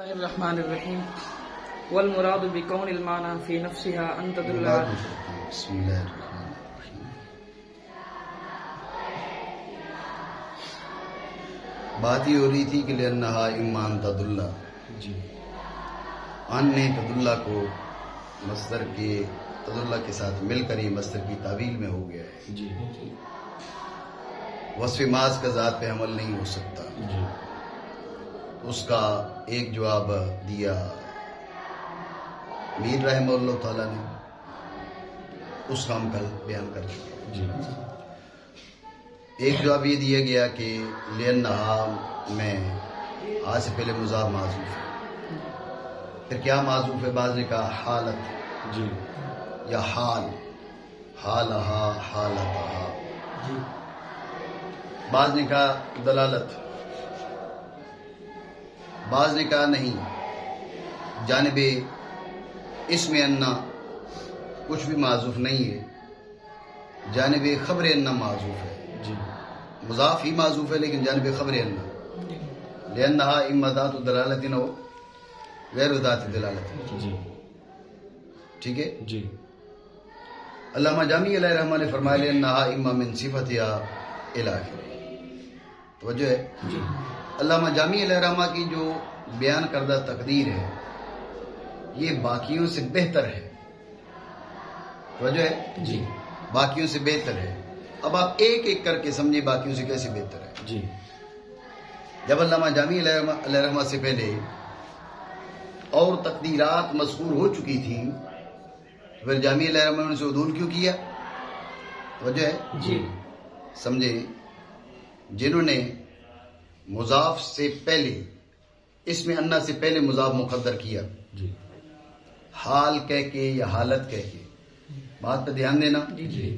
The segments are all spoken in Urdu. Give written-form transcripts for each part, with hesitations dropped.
الله الرحمن الرحيم والمراد بكون المعنى في نفسها أن تدل بسم اللہ الرحمن الرحیم. بات یہ ہو رہی تھی کہ لأنہا امان تدلہ جی ان نے تدلہ کو مصدر کے تدلہ کے ساتھ مل کر یہ مصدر کی تعویل میں ہو گیا ہے. جی وصف ماض کا ذات پہ عمل نہیں ہو سکتا. جی اس کا ایک جواب دیا میر رحمہ اللہ تعالیٰ نے، اس کا ہم کل بیان کر چکے. جی ایک جواب یہ دیا گیا کہ لأنہا میں آج سے پہلے مضاف معذوف ہے. پھر کیا معذوف ہے؟ بعض نے کہا حالت جی یا حال، حالہا حالتہا. بعض نے کہا دلالت، بعض نے کہا نہیں، جانب اسم انا کچھ بھی معذوف نہیں ہے، جانب خبر انا معذوف ہے. جی مضاف ہی معذوف ہے لیکن جانب خبر انا، لأنہا اما ذات دلالت او غیر ذات دلالت. جی ٹھیک ہے. جی علامہ جامی علیہ الرحمہ نے فرمایا لأنہا اما من صفتیا الی آخرہ. توجہ ہے. جی علامہ جامی علیہ الرحمہ کی جو بیان کردہ تقدیر ہے یہ باقیوں سے بہتر ہے. توجہ ہے. جی باقیوں سے بہتر ہے. اب آپ ایک ایک کر کے سمجھیں باقیوں سے کیسے بہتر ہے. جی جب علامہ جامی علیہ الرحمہ سے پہلے اور تقدیرات مذکور ہو چکی تھیں، پھر جامی علیہ الرحمہ نے سے عدول کیوں کیا؟ توجہ ہے. جی سمجھیں، جنہوں نے مضاف سے پہلے اس میں انا سے پہلے مضاف مقدر کیا، جی حال کہہ کے یا حالت کہہ کے، بات پہ دھیان دینا. جی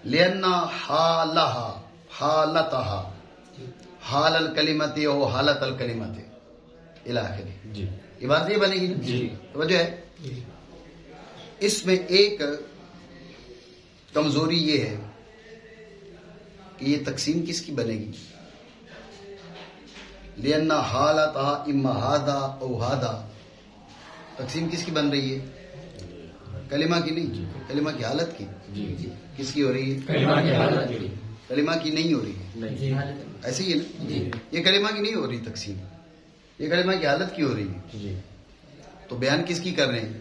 لأن حالہا حالتہا حال الکلمت او حالت الکلمت الی آخرہ. جی یہ بات یہ بنے گی نا؟ جی. توجہ ہے. اس میں ایک کمزوری یہ ہے کہ یہ تقسیم کس کی بنے گی؟ لأن حالتہا اما ہادا او ہادا، تقسیم کس کی بن رہی ہے؟ کلمہ کی نہیں، کلمہ کی حالت کی. جی کس کی ہو رہی ہے؟ کلمہ کی حالت کی. کلمہ کی نہیں ہو رہی ہے. نہیں. ایسے ہی ہے نا. یہ کلمہ کی نہیں ہو رہی تقسیم، یہ کلمہ کی حالت کی ہو رہی ہے. جی تو بیان کس کی کر رہے ہیں؟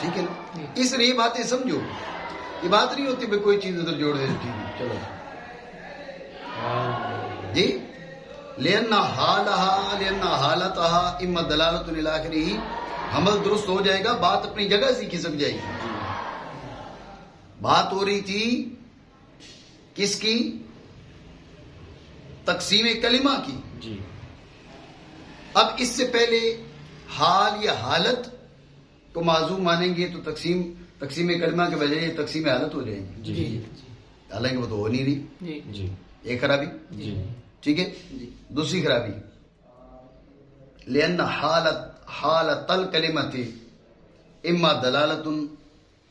ٹھیک ہے نا. اس لیے یہ باتیں سمجھو. یہ بات نہیں ہوتی بھائی کوئی چیز ادھر جوڑ دے ٹھیک ہے چلو جی. لأن حالہا لأن حالتہا اما دلالت الی آخرہ، حمل درست ہو جائے گا، بات اپنی جگہ سے کھسک جائے گی. بات ہو رہی تھی کس کی؟ تقسیم کلمہ کی. جی اب اس سے پہلے حال یا حالت کو معذوف مانیں گے تو تقسیم کلمہ کے بجائے تقسیم حالت ہو جائے گی. جی حالانکہ وہ تو ہو نہیں رہی. جی ایک خرابی. جی ٹھیک ہے. دوسری خرابی لأن حالت الکلمت اما دلالت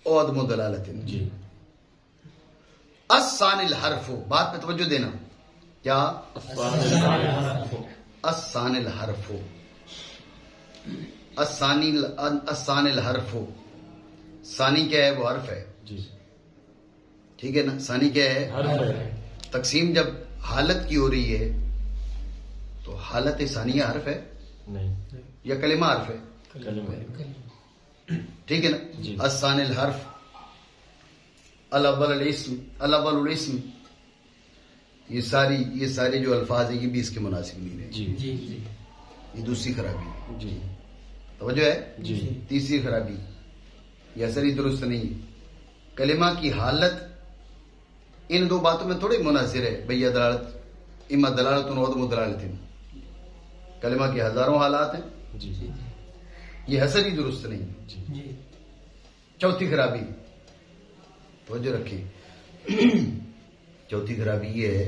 او عدم دلالت. جی الثانی الحرف، بات پہ توجہ دینا. کیا؟ الثانی الحرف، الثانی الحرف. ثانی کیا ہے؟ وہ حرف ہے. جی ٹھیک ہے نا. ثانی کیا ہے؟ حرف ہے. تقسیم جب حالت کی ہو رہی ہے تو حالت ثانیہ حرف ہے نہیں. یا کلمہ حرف ہے؟ کلمہ. ٹھیک ہے نا. جی. الثانی الحرف، الاول الاسم، الاول الاسم. یہ سارے جو الفاظ ہیں یہ بھی اس کے مناسب نہیں ہیں. جی یہ دوسری خرابی ہے. جی توجہ ہے. جی تیسری خرابی یہ اثر ہی درست نہیں ہے. کلمہ کی حالت ان دو باتوں میں تھوڑی مناظر ہے. بھیا دلالت اما دلالت و عدم دلالت، کلمہ کی ہزاروں حالات ہیں. جی یہ حسر ہی درست نہیں. جی چوتھی خرابی توجہ رکھیں. چوتھی خرابی یہ ہے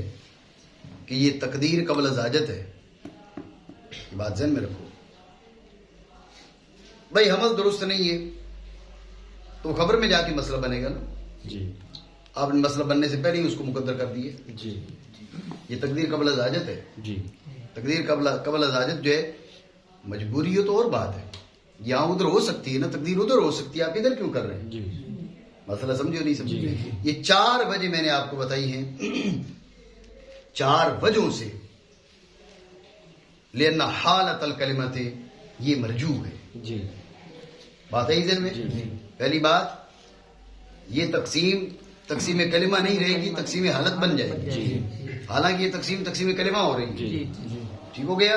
کہ یہ تقدیر قبل از حاجت ہے. یہ بات ذہن میں رکھو. بھائی حمل درست نہیں ہے تو خبر میں جا کے مسئلہ بنے گا نا. جی آپ نے مسئلہ بننے سے پہلے ہی اس کو مقدر کر دیے. جی یہ تقدیر قبل از حاجت ہے. جی تقدیر قبل از حاجت جو ہے مجبوری ہو تو اور بات ہے، یہاں ادھر ہو سکتی ہے نا، تقدیر ادھر ہو سکتی ہے، آپ ادھر کیوں کر رہے ہیں؟ مسئلہ سمجھے نہیں سمجھے؟ یہ 4 وجہ میں نے آپ کو بتائی ہیں، 4 وجہوں سے لینا حالت الکلمت یہ مرجوع ہے. بات ہے ذہن میں؟ پہلی بات یہ تقسیم کلمہ نہیں رہے گی، تقسیم حالت بن جائے گی، حالانکہ یہ تقسیم کلمہ ہو رہی ہے. ٹھیک ہو گیا؟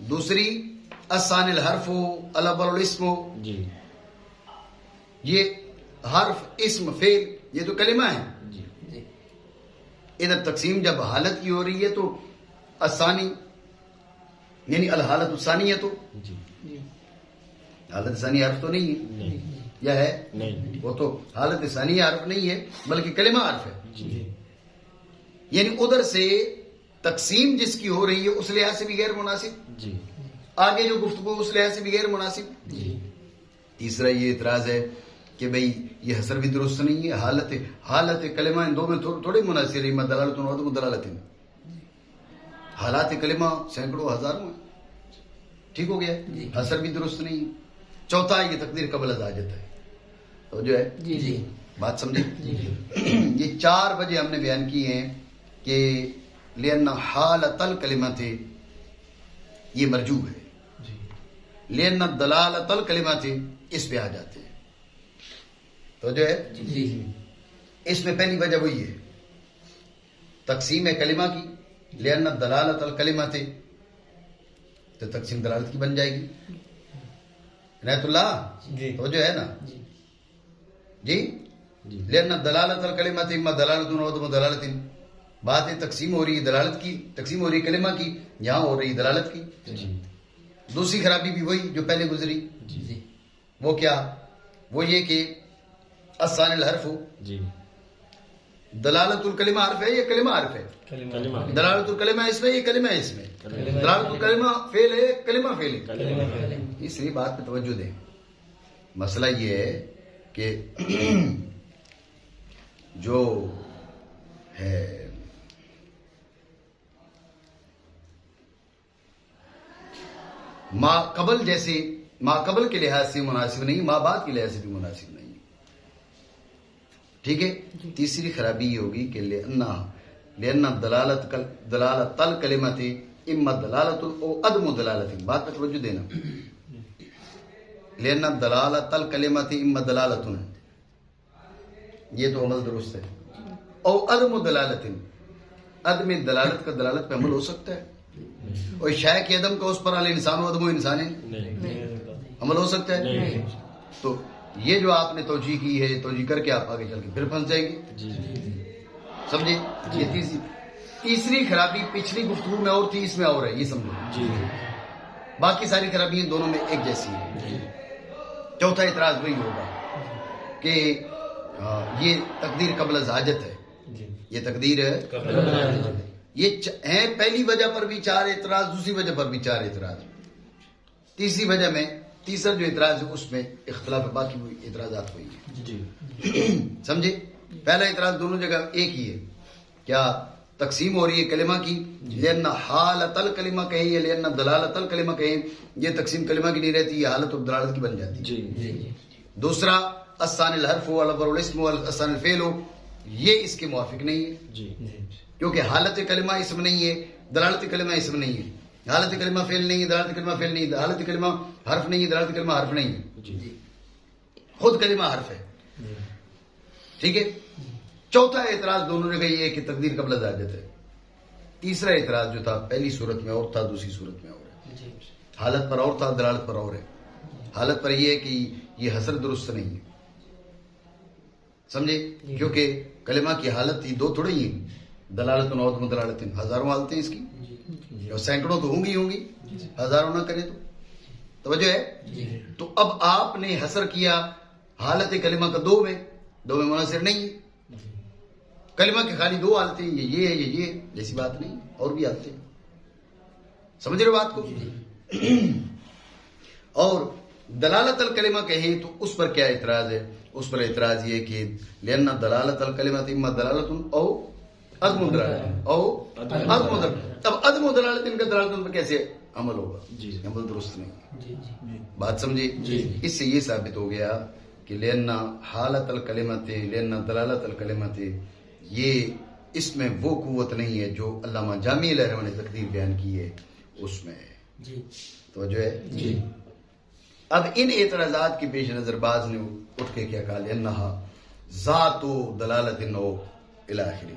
دوسری الثانی الحرف الاول الاسم، یہ حرف اسم فعل یہ تو کلمہ ہے. ادھر تقسیم جب حالت کی ہو رہی ہے تو الثانی یعنی الحالت الثانیہ تو حالت ثانیہ حرف تو نہیں ہے، یا ہے؟ وہ تو حالت ثانیہ حرف نہیں ہے بلکہ کلمہ حرف ہے. یعنی ادھر سے تقسیم جس کی ہو رہی ہے اس لحاظ سے بھی غیر مناسب، آگے جو گفتگو اس لحاظ سے بھی غیر مناسب. تیسرا یہ اعتراض ہے کہ بھئی یہ حصر بھی درست نہیں ہے، حالت کلمہ ان دو میں تھوڑے مناسب ہے، اما دلالت و عدم دلالت. حالات کلمہ سینکڑوں ہزاروں ہیں. ٹھیک ہو گیا؟ حصر بھی درست نہیں ہے. چوتھا یہ تقدیر قبل از حاجت ہے. تو جو ہے بات سمجھے؟ یہ 4 وجہ ہم نے بیان کی ہیں کہ لأن حالت الکلمت یہ مرجوع ہے، لأن دلالت الکلمت اس پہ آ جاتے ہیں. تو جو ہے اس میں پہلی وجہ وہی ہے تقسیم کلمہ کی، لأن دلالت الکلمت تو تقسیم دلالت کی بن جائے گی. عنایت اللہ تو جو ہے نا جی لأن دلالت الکلمت اما دلالت و عدم دلالت. بات ہے تقسیم ہو رہی ہے دلالت کی، تقسیم ہو رہی ہے کلمہ کی، یہاں ہو رہی ہے دلالت کی. دوسری خرابی بھی وہی جو پہلے گزری، وہ کیا؟ وہ یہ کہ الثانی الحرف دلالت الکلمہ حرف ہے یا کلمہ حرف ہے؟ دلالت الکلمہ اس میں، یہ کلمہ ہے اس میں. دلالت الکلمہ فعل ہے، کلمہ فعل ہے. تیسری بات پہ توجہ دیں. مسئلہ یہ ہے کہ جو ہے ما قبل جیسے ما قبل کے لحاظ سے مناسب نہیں، ما بعد کے لحاظ سے بھی مناسب نہیں. ٹھیک ہے؟ تیسری خرابی یہ ہوگی کہ لأن دلالت الکلمت اما دلالت او عدم دلالت. بات پہ توجہ دینا. لأن دلالت الکلمت اما دلالت یہ تو عمل درست ہے، او عدم دلالت عدم دلالت کا دلالت پہ عمل ہو سکتا ہے، اور شاہ کے عدم کا اس پر الانسان و عدم و انسان عمل ہو سکتا ہے. تو یہ جو آپ نے توجیہ کی ہے، توجیہ کر کے آپ آگے چل کے پھر پھنس جائیں گے. سمجھے؟ یہ تیسری خرابی پچھلی گفتگو میں اور تھی، اس میں اور ہے، یہ سمجھو. باقی ساری خرابیاں دونوں میں ایک جیسی ہیں. چوتھا اعتراض وہی ہوگا کہ یہ تقدیر قبل از حاجت ہے، یہ تقدیر ہے. یہ ہیں پہلی وجہ پر بھی 4 اعتراض، دوسری وجہ پر بھی 4 اعتراض. تیسری وجہ میں تیسرا جو اعتراض ہے اس میں اختلاف ہے، باقی اعتراضات ہوئی ہیں. سمجھے؟ پہلا اعتراض دونوں جگہ ایک ہی ہے، کیا تقسیم ہو رہی ہے کلمہ کی، لأن حالت الکلمہ کہیں یا لأن دلالت الکلمہ کہیں، یہ تقسیم کلمہ کی نہیں رہتی، یہ حالت و دلالت کی بن جاتی ہے. دوسرا الثانی الحرف الاول الاسم الثانی الفعل، یہ اس کے موافق نہیں ہے، کیونکہ حالت کلمہ اسم نہیں ہے، دلالت کلمہ اسم نہیں ہے، حالت کلمہ فعل نہیں ہے، دلالت کلمہ فعل نہیں ہے، حالت کلمہ حرف نہیں ہے، دلالت کلمہ حرف نہیں ہے، خود کلمہ حرف ہے. ٹھیک ہے؟ چوتھا اعتراض دونوں جگہ یہ ہے کہ تقدیر قبل از حاجت ہے. تیسرا اعتراض جو تھا پہلی صورت میں اور تھا، دوسری صورت میں اور ہے. حالت پر اور تھا، دلالت پر اور ہے. حالت پر یہ ہے کہ یہ حصر درست نہیں ہے. سمجھے؟ کیونکہ کلمہ کی حالت یہ 2 تھوڑی ہیں، دلالت و عدم دلالت، ہزاروں حالتیں اس کی، اور سینکڑوں تو ہوں گی، ہزاروں نہ کرے تو. توجہ ہے؟ تو اب آپ نے حصر کیا حالت کلمہ کا 2 میں منحصر نہیں ہے. کلمہ کی خالی 2 حالتیں، یہ ہے یہ جیسی بات نہیں، اور بھی حالتیں. سمجھ رہے بات کو؟ اور دلالت الکلمہ کہیں تو اس پر کیا اعتراض ہے؟ اس پر اعتراض یہ کہ لأن دلالت الکلمہ اما دلالت او عدم دلالت او عدم دلالت. اب عدم دلالت ان کا دلالت ان پر کیسے عمل ہوگا؟ عمل درست نہیں. بات سمجھے؟ اس سے یہ ثابت ہو گیا کہ لینا حالت الکلمت لینا دلالت الکلمت یہ اس میں وہ قوت نہیں ہے جو علامہ جامی علیہ الرحمہ نے تقدیر بیان کی ہے اس میں ہے. توجہ ہے؟ اب ان اعتراضات کے پیش نظر بعض نے اٹھ کے کیا کہا لینا ذات و دلالت نو الی آخری.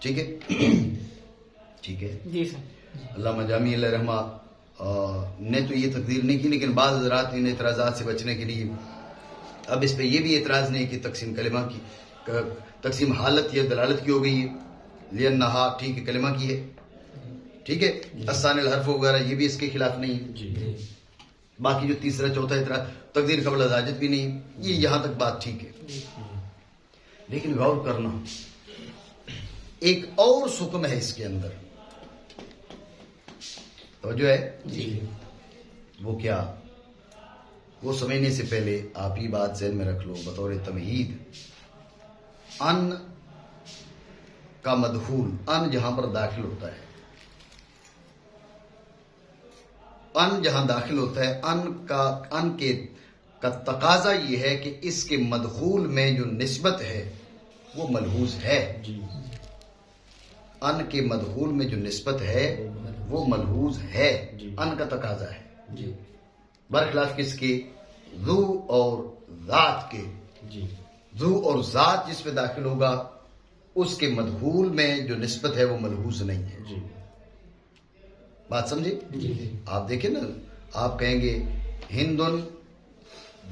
ٹھیک ہے ٹھیک ہے جی سر. علامہ جامی علیہ الرحمہ نے تو یہ تقدیر نہیں کی، لیکن بعض حضرات ان اعتراضات سے بچنے کے لیے اب اس پہ یہ بھی اعتراض نہیں کہ تقسیم کلمہ کی تقسیم حالت یا دلالت کی ہو گئی ہے. لینہا ٹھیک ہے کلمہ کی ہے، ٹھیک ہے. الثانی الحرف وغیرہ یہ بھی اس کے خلاف نہیں ہے. باقی جو تیسرا چوتھا اعتراض تقدیر قبل از حاجت بھی نہیں، یہ یہاں تک بات ٹھیک ہے. لیکن غور کرنا ایک اور حکم ہے اس کے اندر، توجہ ہے؟ وہ کیا؟ وہ سمجھنے سے پہلے آپ ہی بات ذہن میں رکھ لو بطور تمہید. ان کا مدخول، ان جہاں پر داخل ہوتا ہے، ان جہاں داخل ہوتا ہے، ان کا تقاضا یہ ہے کہ اس کے مدخول میں جو نسبت ہے وہ ملحوظ ہے. ان کے مدخول میں جو نسبت ہے وہ ملحوظ ہے، ان کا تقاضا ہے. برخلاف کس کے؟ ذو اور ذات کے. ذو اور ذات جس پہ داخل ہوگا اس کے مدخول میں جو نسبت ہے وہ ملحوظ نہیں ہے. بات سمجھے؟ آپ دیکھیں نا، آپ کہیں گے ہندن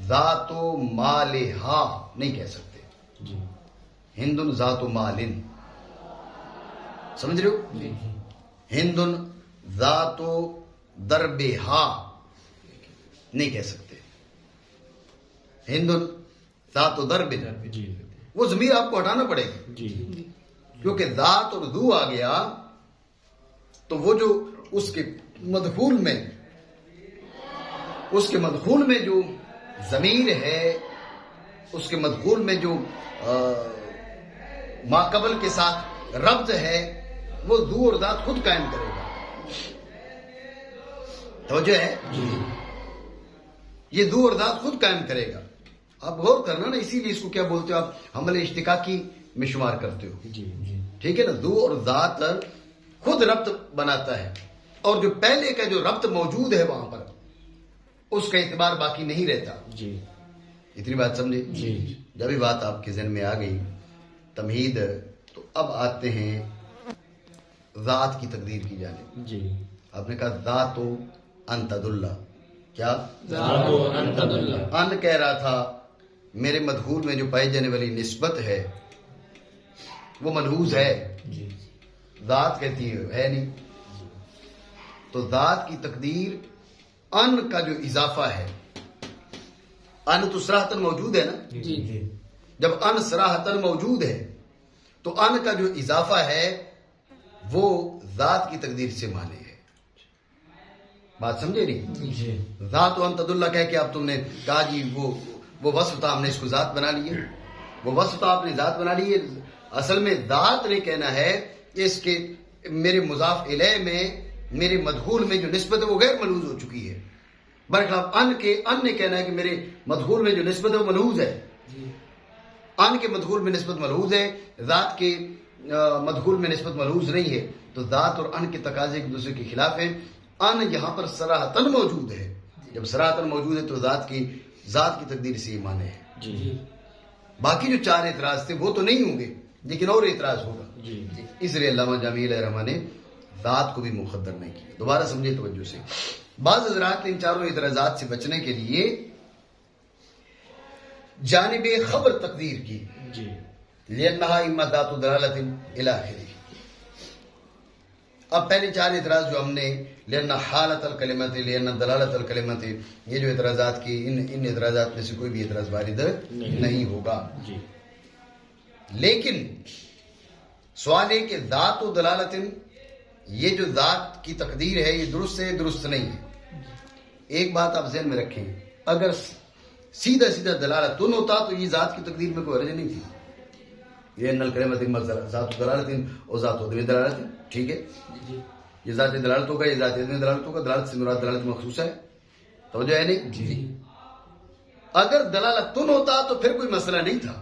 ذات و مالہا نہیں کہہ سکتے، ہندن ذات و مالن. سمجھ رہے ہو؟ ہندن ذات و دربہا نہیں کہہ سکتے، ہندن ذات و درب. وہ ضمیر آپ کو ہٹانا پڑے گا کیونکہ ذات اور ذو آ گیا تو وہ جو اس کے مدخول میں جو ضمیر ہے، اس کے مدخول میں جو ما قبل کے ساتھ ربط ہے وہ ذو اور ذات خود قائم کرے گا. توجہ ہے؟ یہ ذو اور ذات خود قائم کرے گا. آپ غور کرنا نا، اسی لیے اس کو کیا بولتے ہو آپ؟ حمل اشتقاقی میں شمار کرتے ہو. ٹھیک ہے نا؟ ذو اور ذات خود ربط بناتا ہے، اور جو پہلے کا جو ربط موجود ہے وہاں پر اس کا اعتبار باقی نہیں رہتا. اتنی بات سمجھے؟ جب یہ بات آپ کے ذہن میں آ گئی تمہید، تو اب آتے ہیں ذات کی تقدیر کی جانب. آپ نے کہا ذات و انتد اللہ. کیا؟ ان کہہ رہا تھا میرے مدخول میں جو پائی جانے والی نسبت ہے وہ ملحوظ ہے. ذات کہتی ہے نہیں. تو ذات کی تقدیر ان کا جو اضافہ ہے، ان تو صراحتاً موجود ہے نا. جب ان صراحتاً موجود ہے تو ان کا جو اضافہ ہے وہ ذات کی تقدیر سے مانے ہے. بات سمجھے نہیں؟ ذات و انتد اللہ کہہ کے اب تم نے کہا جی وہ وصف تھا، ہم نے اس کو ذات بنا لیے. وہ وصف تھا آپ نے ذات بنا لیے. اصل میں ذات نے کہنا ہے کہ اس کے میرے مضاف الیہ میں میرے مدخول میں جو نسبت ہے وہ غیر ملحوظ ہو چکی ہے. برخلاف ان نے کہنا ہے کہ میرے مدخول میں جو نسبت ہے وہ ملحوظ ہے. ان کے مدخول میں نسبت ملحوظ ہے، ذات کے مدخول میں نسبت ملحوظ نہیں ہے. تو ذات اور ان کے تقاضے ایک دوسرے کے خلاف ہیں. ان یہاں پر صراحتاً موجود ہے. جب صراحتاً موجود ہے تو ذات کی تقدیر سے یہ مانے ہے. باقی جو چار اعتراض تھے وہ تو نہیں ہوں گے، لیکن اور اعتراض ہوگا. اس لیے علامہ جامی علیہ الرحمہ نے ذات کو بھی مقدر نہیں کیا. دوبارہ سمجھے توجہ سے. بعض حضرات نے ان چاروں اعتراضات سے بچنے کے لیے جانب خبر تقدیر کی، لأنہا اما ذات دلالت الی آخرہ. اب پہلے چار اعتراض جو ہم نے لأن حالت الکلمت، لأن دلالت الکلمت، یہ جو اعتراضات کی ان اعتراضات میں سے کوئی بھی اعتراض وارد نہیں ہوگا. لیکن سوال ہے کہ ذات و دلالت، یہ جو ذات کی تقدیر ہے یہ درست ہے درست نہیں ہے. ایک بات آپ ذہن میں رکھیں، اگر سیدھا دلالت تن ہوتا تو یہ ذات کی تقدیر میں کوئی حرج نہیں تھی. یہ نل کلمت ذات دلالت اور ذات ادمی دلالت، ٹھیک ہے، یہ ذات دلالت ہوگا، یہ ذات ادمی دلالت ہوگا. دلالت سے مراد دلالت مخصوص ہے، توجہ ہے نہیں جی. اگر دلالت تن ہوتا تو پھر کوئی مسئلہ نہیں تھا،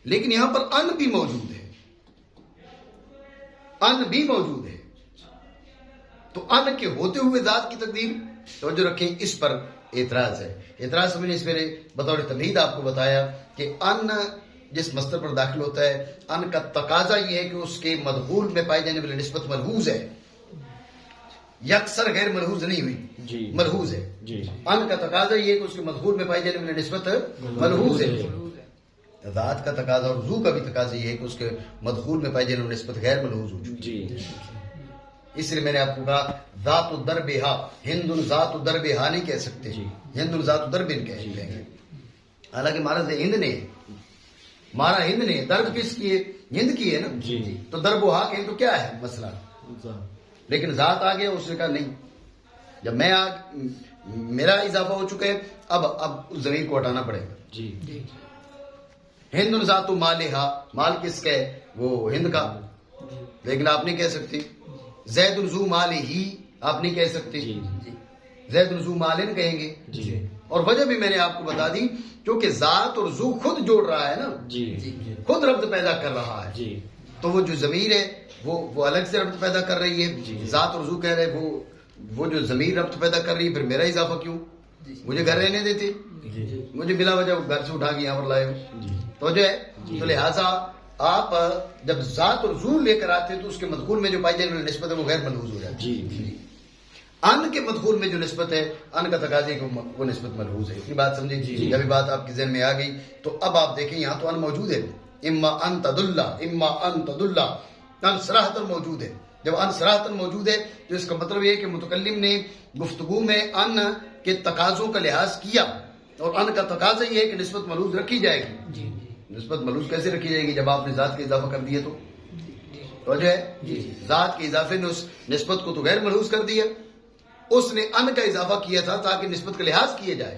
لیکن یہاں پر ان بھی موجود ہے، ان بھی موجود ہے، تو ان کے ہوتے ہوئے ذات کی تقدیر توجہ رکھیں، اس پر اعتراض ہے. اعتراض میں نے اس میں بطور تمہید آپ کو بتایا کہ ان جس مصدر پر داخل ہوتا ہے، ان کا تقاضا یہ ہے کہ اس کے مدخول میں پائی جانے والی نسبت ملحوظ ہے، یکسر غیر ملحوظ نہیں ہوئی جی، ملحوظ ہے جی. ان کا تقاضا یہ ہے کہ اس کے مدخول میں پائی جانے والی نسبت ملحوظ ہے. ذات کا تقاضا اور ذو کا بھی تقاضا یہ ہے کہ اس کے مدخول میں پائی جانے والی نسبت غیر ملحوظ ہو جی. اس لیے میں نے آپ کو کہا ذات الدربہا، ہند ذات الدربہا نہیں کہہ سکتے، ہند ذات الدربن کہیں گے، حالانکہ مہارا ہند نے، مارا ہند نے، درب کس کی ہے؟ ہند کی ہے نا جی. تو درب و ہا کہیں تو کیا ہے مسئلہ، لیکن ذات آ گیا، اس نے کہا نہیں، جب میں میرا اضافہ ہو چکا ہے، اب ضمیر کو ہٹانا پڑے گا جی. ہند ذات مالہا، مال کس کا ہے؟ وہ ہند کا، لیکن آپ نہیں کہہ سکتی. زید ذو مال ہی آپ نہیں کہہ سکتے، زید ذو مالن کہیں گے جی. اور وجہ بھی میں نے آپ کو بتا دی، کیونکہ ذات اور ذو خود جوڑ رہا ہے نا جی، خود ربط پیدا کر رہا ہے جی. تو وہ جو ضمیر ہے وہ الگ سے ربط پیدا کر رہی ہے جی. ذات اور ذو کہہ رہے وہ جو ضمیر ربط پیدا کر رہی ہے، پھر میرا اضافہ کیوں؟ مجھے گھر رہنے دیتے، مجھے بلا وجہ گھر سے اٹھا کے یہاں پر لائے ہو تو جو ہے. تو لہٰذا آپ جب ذات اور ذو لے کر آتے ہیں تو اس کے مدخول میں جو پائی جانے والی نسبت ہے وہ غیر ملحوظ ہو جاتی ہے جی. ان کے مدخول میں جو نسبت ہے، ان کا تقاضا ہے کہ وہ نسبت ملحوظ ہے. اتنی بات سمجھے جی. جب یہ بات آپ کے ذہن میں آ گئی تو اب آپ دیکھیں یہاں تو ان موجود ہے، اما ان تدل، اما ان تدل، ان صراحتاً موجود ہے. جب ان صراحتاً موجود ہے تو اس کا مطلب یہ ہے کہ متکلم نے گفتگو میں ان کے تقاضوں کا لحاظ کیا، اور ان کا تقاضا یہ ہے کہ نسبت ملحوظ رکھی جائے گی جی. نسبت ملحوظ کیسے رکھی جائے گی؟ جب آپ نے ذات کا اضافہ کر دیا تو جو ہے ذات کے اضافے نے اس نسبت کو تو غیر ملحوظ کر دیا، اس نے ان کا اضافہ کیا تھا تاکہ نسبت کا لحاظ کیا جائے.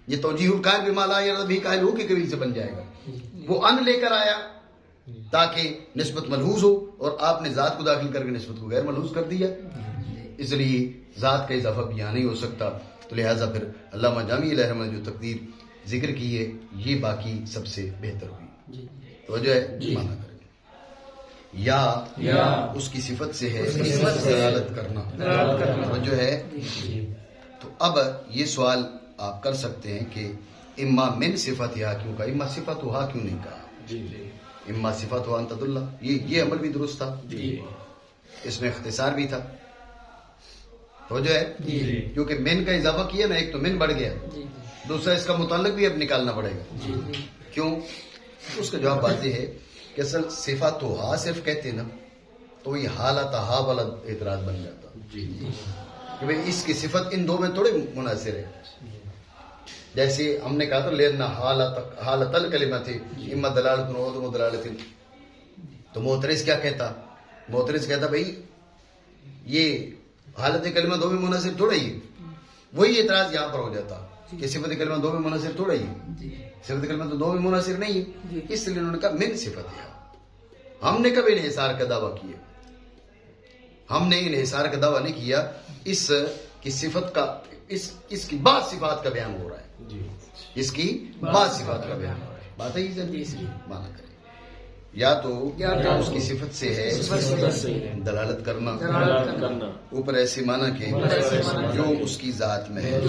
یہ توجیہ القائل بما یا بھی قائل ہو کے قبیل سے بن جائے گا. وہ ان لے کر آیا تاکہ نسبت ملحوظ ہو، اور آپ نے ذات کو داخل کر کے نسبت کو غیر ملحوظ کر دیا، اس لیے ذات کا اضافہ بھی یہاں نہیں ہو سکتا. تو لہٰذا پھر علامہ جامی علیہ رحمہ نے جو تقدیر ذکر کی ہے یہ باقی سب سے بہتر ہوئی. تو جو ہے مانا کریں یا اس کی صفت سے ہے دلالت کرنا جو ہے. تو اب یہ سوال آپ کر سکتے ہیں کہ اما من صفت یا کیوں کہا، اما صفت ہوا کیوں نہیں کہا، اما صفت ہوا انتد اللہ، یہ عمل بھی درست تھا، اس میں اختصار بھی تھا. تو جو ہے کیونکہ من کا اضافہ کیا نا، ایک تو من بڑھ گیا، دوسرا اس کا متعلق بھی اب نکالنا پڑے گا. کیوں؟ اس کا جواب واضح ہے کہ اصل صفت تو ہا صرف کہتے نا تو یہ حالت ہا والا اعتراض بن جاتا کہ بھئی اس کی صفت ان دو میں تھوڑے منحصر ہے. جیسے ہم نے کہا تھا لینا حالت الکلمہ تھی، اما دلالت و دلالت، تو معترض کیا کہتا؟ معترض کہتا بھئی یہ حالت کلمہ دو میں منحصر تھوڑا ہی ہے. وہی اعتراض یہاں پر ہو جاتا کہ صفت کلمہ دو میں منحصر تھوڑا ہی ہے، صفت کلمہ تو دو میں منحصر نہیں ہے. اس لیے انہوں نے کہا من صفت ہے. ہم نے کبھی انحصار کا دعویٰ کیا، ہم نے انحصار کا دعویٰ نہیں کیا. اس کی صفت کا اس کی بعض صفات کا بیان ہو رہا ہے، اس کی بعض صفات کا بیان ہو رہا ہے. بات ہے یہ مانا کریں یا تو اس کی صفت سے ہے دلالت کرنا، اوپر ایسے مانا کہ جو اس کی ذات میں ہے.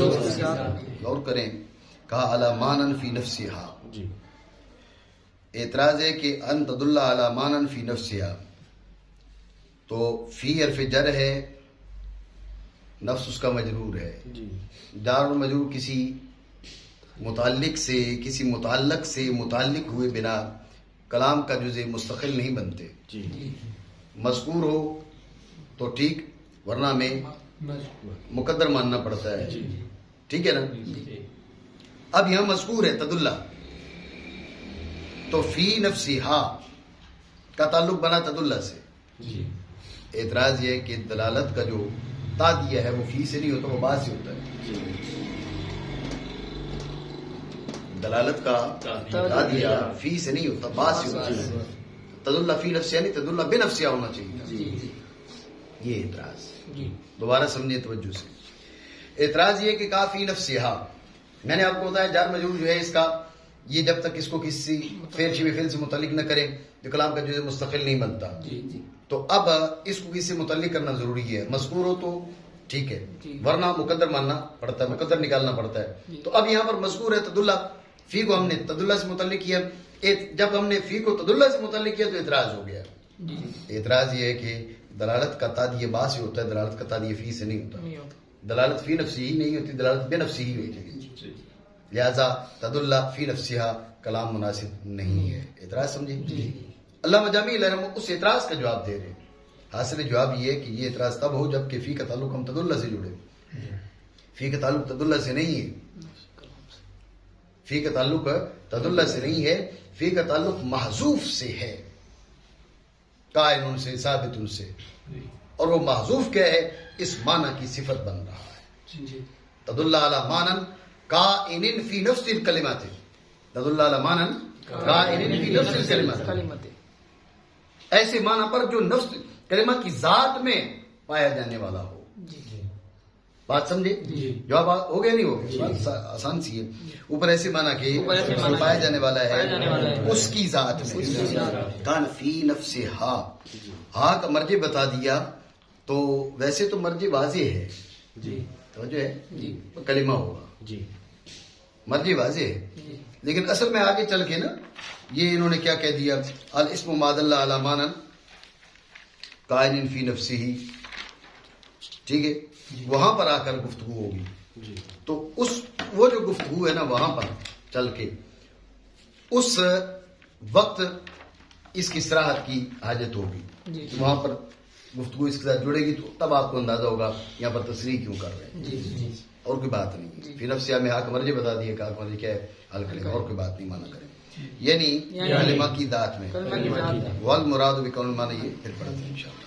غور کریں، کہا علی مانن فی نفسہا، اعتراض ہے کہ ان تدل علی مانن فی نفسہا، تو فی حرف جر ہے، نفس اس کا مجرور ہے. جار و مجرور کسی متعلق سے کسی متعلق سے متعلق ہوئے بنا کلام کا جزء مستقل نہیں بنتے. مذکور ہو تو ٹھیک، ورنہ میں مقدر ماننا پڑتا ہے. ٹھیک ہے نا. اب یہاں مذکور ہے تدلہ، تو فی نفسہا کا تعلق بنا تدلہ سے. اعتراض یہ ہے کہ دلالت کا جو تعدیہ ہے وہ فی سے نہیں ہوتا، وہ با سے ہوتا ہے. دلالت کا تادیہ فی سے نہیں ہوتا، با سے ہوتا ہے. تدل فی نفسہ یعنی تدل بنفسہ ہونا چاہیے. یہ اعتراض دوبارہ سمجھے توجہ سے. اعتراض یہ کہ کہا فی نفسہ، میں نے آپ کو بتایا جار مجرور جو ہے اس کا، یہ جب تک اس کو کسی فعل شبہ فعل سے متعلق نہ کریں تو کلام کا جزء مستقل نہیں بنتا. تو اب اس کو کسی سے متعلق کرنا ضروری ہے. مذکور ہو تو ٹھیک ہے، ورنہ مقدر ماننا پڑتا ہے، مقدر نکالنا پڑتا ہے. تو اب یہاں پر مذکور ہے تدلہ، فی کو ہم نے تدلہ سے متعلق کیا. جب ہم نے فی کو تدلہ سے متعلق کیا تو اعتراض ہو گیا. اعتراض یہ ہے کہ دلالت کا تادیہ با سے ہوتا ہے، دلالت کا تادیہ فی سے نہیں ہوتا. دلالت فی نفسی ہی نہیں ہوتی، دلالت بے نفسی ہی ہوتی ہے. لہذا تدلہ فی نفسہا کلام مناسب نہیں ہے. اعتراض سمجھے؟ علامہ جامی علیہ رحمہ اس اعتراض کا جواب دے رہے ہیں. حاصل جواب یہ ہے کہ یہ اعتراض تب ہو جب کہ فی کا تعلق ہم تدلہ سے جڑے. فی کا تعلق تدلہ سے نہیں ہے، فی کا تعلق تدلہ سے نہیں ہے، فی کا تعلق محذوف سے ہے، قائن سے ثابت سے. اور وہ محذوف کیا ہے؟ اس معنی کی صفت بن رہا ہے. تدل علی معنی کائن فی نفس الکلمات، تدل علی معنی کائن فی نفس الکلمات، ایسے معنی پر جو نفس کلمہ کی ذات میں پایا جانے والا ہو. بات سمجھے؟ جواب ہو گیا نہیں ہو گیا؟ آسان سی ہے. اوپر ایسے معنی کہ پایا جانے والا ہے اس کی ذات میں. کان فی نفسہا، ہاں کا مرجع بتا دیا تو ویسے تو مرجع واضح ہے، توجہ ہے، کلمہ ہوگا، مرجع واضح ہے. لیکن اصل میں آگے چل کے نا یہ انہوں نے کیا کہہ دیا، الاسم ما دل علی معنی قائن فی نفسہ، ٹھیک ہے. وہاں پر آ کر گفتگو ہوگی. تو اس وہ جو گفتگو ہے نا وہاں پر چل کے اس وقت اس کی صراحت کی حاجت ہوگی. وہاں پر گفتگو اس کے ساتھ جڑے گی تو تب آپ کو اندازہ ہوگا یہاں پر تصریح کیوں کر رہے ہیں. اور کوئی بات نہیں. فی نفسہ میں حق مرجع بتا دیے کہ حق مرجع کیا ہے، الکلمہ، اور کوئی بات نہیں مانا کریں. یعنی کلمہ کی ذات میں، والمراد بقول معنی یہ پھر پڑھتے ہیں انشاءاللہ.